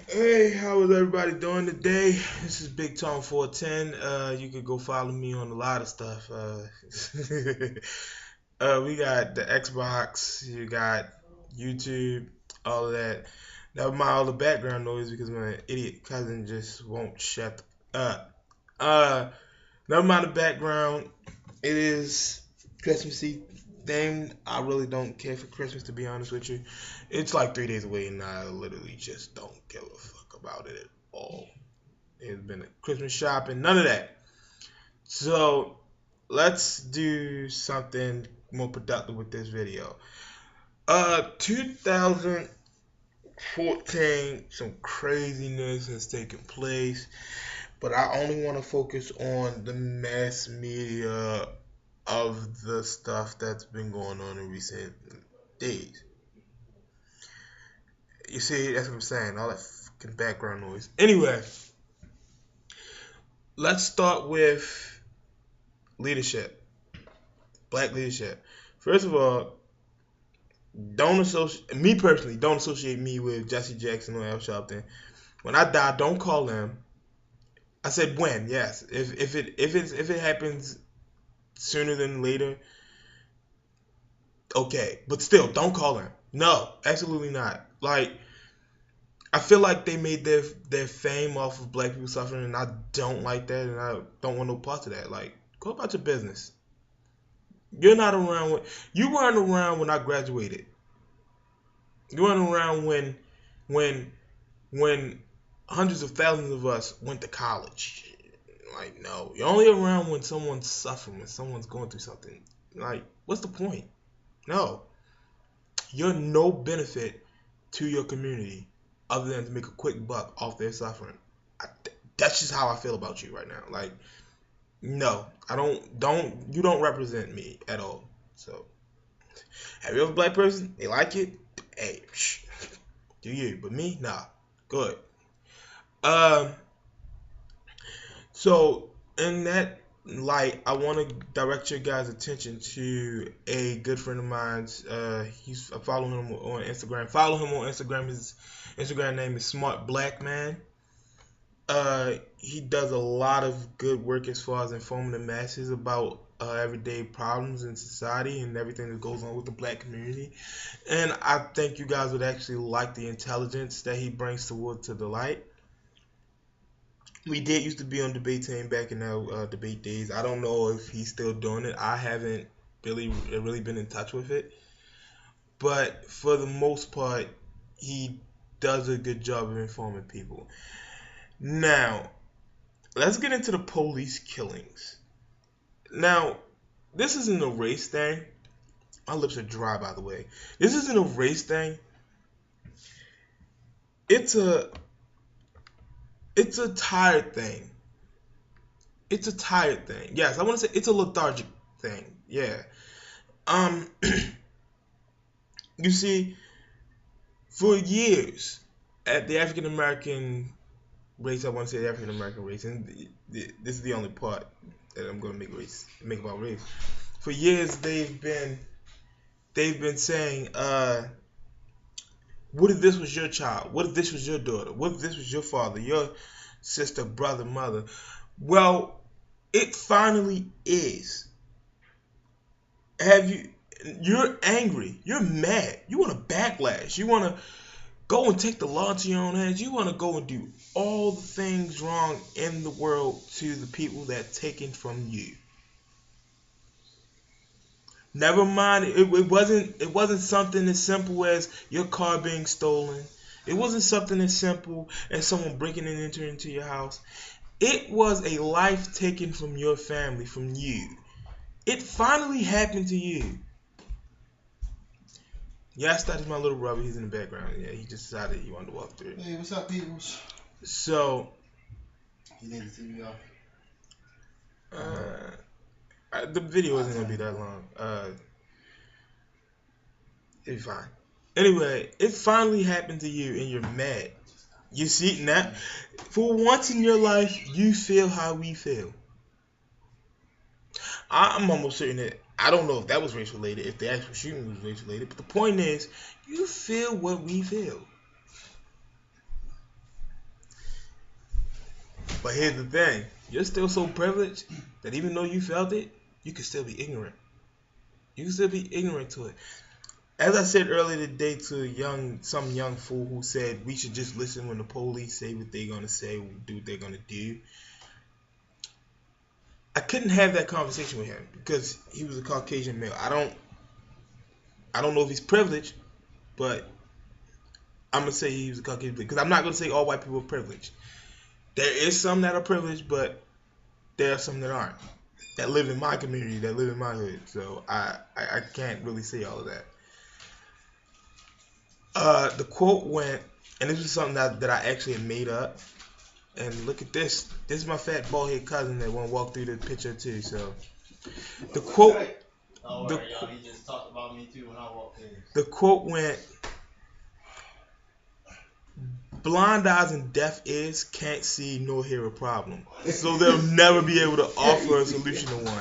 Hey, how is everybody doing today? This is Big Tone 410. You could go follow me on a lot of stuff. We got the Xbox, you got YouTube, all of that. Never mind all the background noise because my idiot cousin just won't shut up. Never mind the background. It is Christmassy thing. I really don't care for Christmas, to be honest with you. It's like 3 days away, and I literally just don't give a fuck about it at all. It's been a Christmas shopping, none of that. So let's do something more productive with this video. 2014, some craziness has taken place, but I only want to focus on the mass media of the stuff that's been going on in recent days. You see, that's what I'm saying. All that fucking background noise. Anyway, let's start with leadership, black leadership. First of all, don't associate me personally. Don't associate me with Jesse Jackson or Al Sharpton. When I die, don't call them. I said when, yes. If it happens sooner than later, okay. But still, don't call them. No, absolutely not. Like, I feel like they made their fame off of black people suffering, and I don't like that, and I don't want no part of that. Like, go about your business. You're not around when you weren't around when I graduated. You weren't around when when hundreds of thousands of us went to college. Like, no, you're only around when someone's suffering, when someone's going through something. Like, what's the point? No, you're no benefit to your community other than to make a quick buck off their suffering. I, that's just how I feel about you right now. Like, no, I don't. You don't represent me at all. So, have you ever a black person? They like it. Hey, do you? But me, nah. Good. Um. So in that light, I want to direct your guys' attention to a good friend of mine's. I follow him on Instagram. Follow him on Instagram. His Instagram name is Smart Black Man. He does a lot of good work as far as informing the masses about everyday problems in society and everything that goes on with the black community. And I think you guys would actually like the intelligence that he brings to the light. We did used to be on debate team back in our debate days. I don't know if he's still doing it. I haven't really been in touch with it, but for the most part, he does a good job of informing people. Now, let's get into the police killings. Now, this isn't a race thing. My lips are dry, by the way. This isn't a race thing. It's a it's a tired thing. It's a tired thing. Yes, I want to say it's a lethargic thing. Yeah. Um, you see, for years, at the African American race, I want to say the African American race, and this is the only part that I'm going to make about race. For years, they've been saying, what if this was your child? What if this was your daughter? What if this was your father, your sister, brother, mother? Well, it finally is. Have you? You're angry. You're mad. You want to backlash. You want to go and take the law into your own hands. You want to go and do all the things wrong in the world to the people that taken from you. Never mind. It wasn't something as simple as your car being stolen. It wasn't something as simple as someone breaking and entering into your house. It was a life taken from your family, from you. It finally happened to you. Yes, that is my little brother. He's in the background. Yeah, he just decided he wanted to walk through. Hey, what's up, people? So, You need the TV off. the video isn't gonna be that long. It'll be fine. Anyway, it finally happened to you, and you're mad. You see now, for once in your life, you feel how we feel. I'm almost certain that I don't know if that was race related, if the actual shooting was race related, but the point is, you feel what we feel. But here's the thing: you're still so privileged that even though you felt it, you can still be ignorant. You can still be ignorant to it. As I said earlier today to some young fool who said we should just listen when the police say what they're gonna say, do what they're gonna do. I couldn't have that conversation with him because he was a Caucasian male. I don't know if he's privileged, but I'm gonna say he was a Caucasian because I'm not gonna say all white people are privileged. There is some that are privileged, but there are some that aren't. That live in my community, that live in my hood. So I can't really say all of that. The quote went, and this was something that I actually had made up. And look at this. This is my fat bald head cousin that won't walk through the picture too. So the quote. Don't worry, y'all. He just talked about me too when I walked in. The quote went, blind eyes and deaf ears can't see nor hear a problem. So they'll never be able to offer a solution to one. No,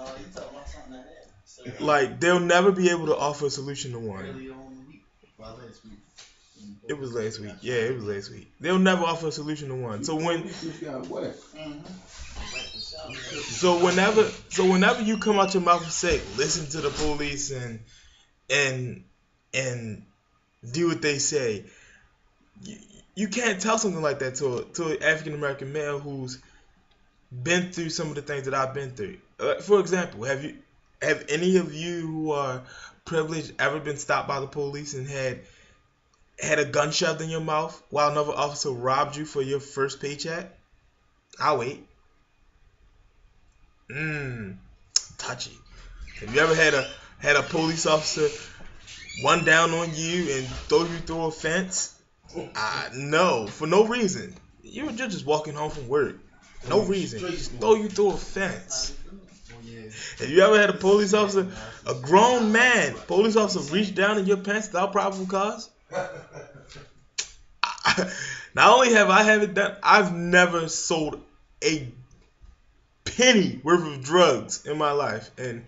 you talking about something that Like, they'll never be able to offer a solution to one. early on the week. Well, last week. It was last week. Yeah, it was last week. They'll never offer a solution to one. So whenever you come out your mouth and say, listen to the police and do what they say, you can't tell something like that to an African American male who's been through some of the things that I've been through. For example, have any of you who are privileged ever been stopped by the police and had a gun shoved in your mouth while another officer robbed you for your first paycheck? I'll wait. Touchy. Have you ever had a police officer run down on you and throw you through a fence? No, for no reason. You're just walking home from work. No reason. Just throw you through a fence. Have you ever had a police officer, a grown man, police officer reach down in your pants without probable cause? Not only have I haven't done, I've never sold a penny worth of drugs in my life, and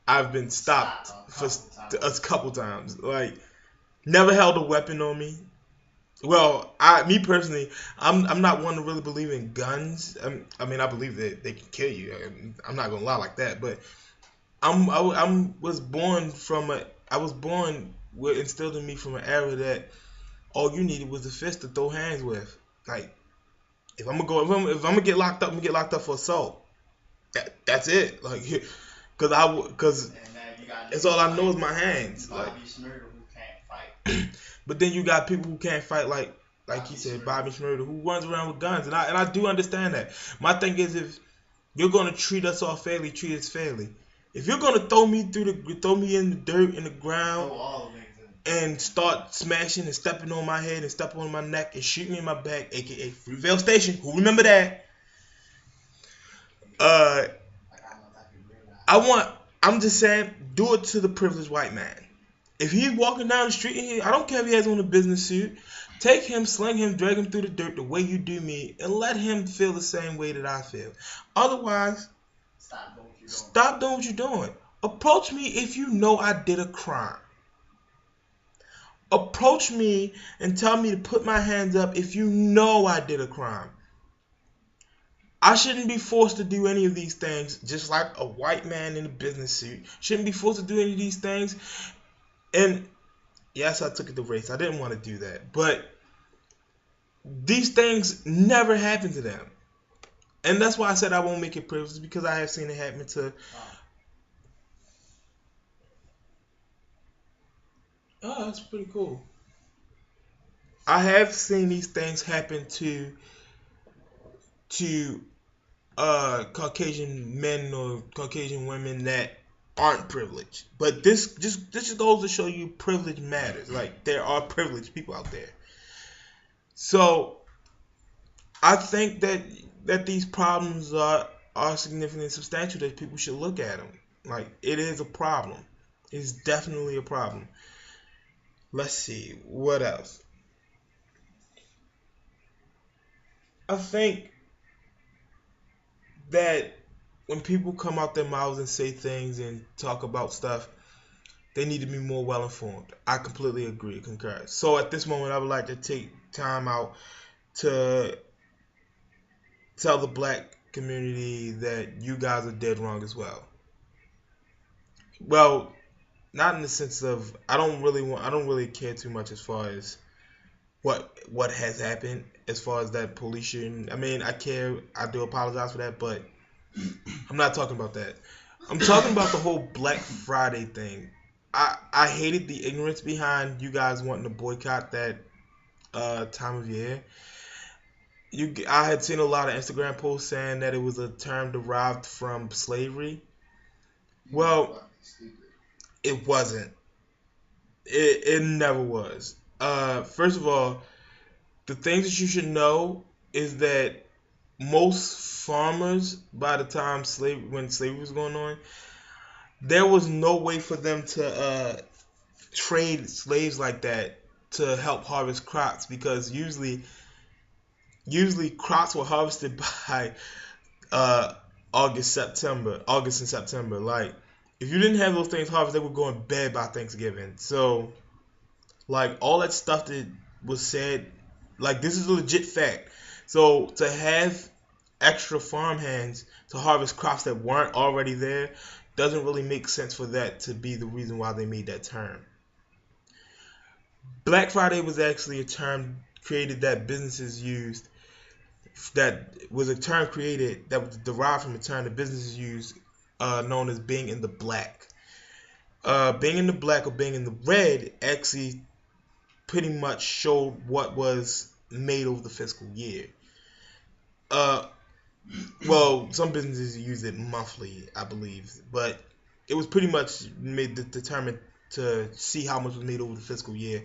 I've been stopped for a couple times. Like, never held a weapon on me. Well, me personally, I'm not one to really believe in guns. I mean, I believe that they can kill you. I'm not gonna lie like that, but I was born with instilled in me from an era that all you needed was a fist to throw hands with. Like, if I'm gonna get locked up, I'm gonna get locked up for assault. That's it. Like, because it's all I know is my hands. Like, but then you got people who can't fight, like he said, Bobby Shmurda, who runs around with guns, and I do understand that. My thing is, if you're gonna treat us all fairly, treat us fairly. If you're gonna throw me in the dirt, in the ground, and start smashing and stepping on my head and stepping on my neck and shoot me in my back, aka Fruitvale Station, who remember that? I'm just saying, do it to the privileged white man. If he's walking down the street, I don't care if he has on a business suit, take him, sling him, drag him through the dirt the way you do me, and let him feel the same way that I feel. Otherwise, stop doing what you're doing. Approach me if you know I did a crime. Approach me and tell me to put my hands up if you know I did a crime. I shouldn't be forced to do any of these things, just like a white man in a business suit shouldn't be forced to do any of these things. And yes, I took it to race. I didn't want to do that. But these things never happen to them. And that's why I said I won't make it privileged, because I have seen it happen to... Oh, that's pretty cool. I have seen these things happen to Caucasian men or Caucasian women that aren't privileged. But this just goes to show you privilege matters. Like, there are privileged people out there. So I think that these problems are significant and substantial, that people should look at them. Like, it is a problem. It's definitely a problem. Let's see, what else? I think that when people come out their mouths and say things and talk about stuff, they need to be more well informed. I completely agree, concur. So at this moment, I would like to take time out to tell the black community that you guys are dead wrong as well. Well, not in the sense of I don't really care too much as far as what has happened as far as that police shooting. I mean, I care. I do apologize for that, but I'm not talking about that. I'm talking about the whole Black Friday thing. I hated the ignorance behind you guys wanting to boycott that time of year. I had seen a lot of Instagram posts saying that it was a term derived from slavery. Well, it wasn't. It never was. First of all, the things that you should know is that most farmers, by the time when slavery was going on, there was no way for them to trade slaves like that to help harvest crops, because usually crops were harvested by August and September. Like, if you didn't have those things harvested, they would go in bed by Thanksgiving. So, like, all that stuff that was said, like, this is a legit fact. So to have extra farm hands to harvest crops that weren't already there doesn't really make sense for that to be the reason why they made that term. Black Friday was actually a term created that businesses used, that was a term created that was derived from a term that businesses used, known as being in the black. Being in the black or being in the red actually pretty much showed what was made over the fiscal year. Well, some businesses use it monthly, I believe, but it was pretty much determined to see how much was made over the fiscal year.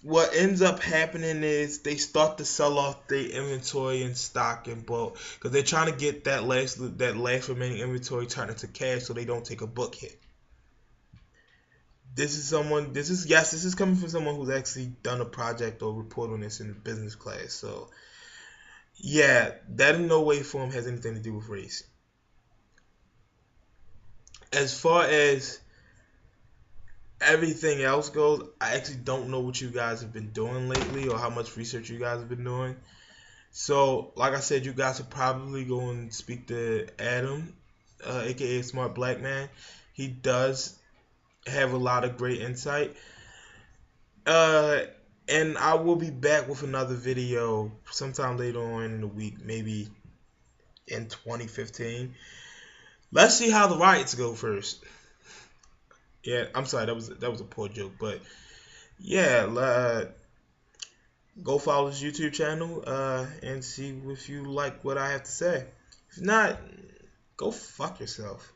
What ends up happening is they start to sell off their inventory and stock in bulk because they're trying to get that last remaining inventory turned into cash so they don't take a book hit. This is coming from someone who's actually done a project or report on this in the business class. So, yeah, that in no way form has anything to do with race. As far as everything else goes, I actually don't know what you guys have been doing lately or how much research you guys have been doing. So, like I said, you guys should probably go and speak to Adam, aka Smart Black Man. He does have a lot of great insight. And I will be back with another video sometime later on in the week, maybe in 2015. Let's see how the riots go first. Yeah, I'm sorry, that was a poor joke, but yeah, go follow his YouTube channel and see if you like what I have to say. If not, go fuck yourself.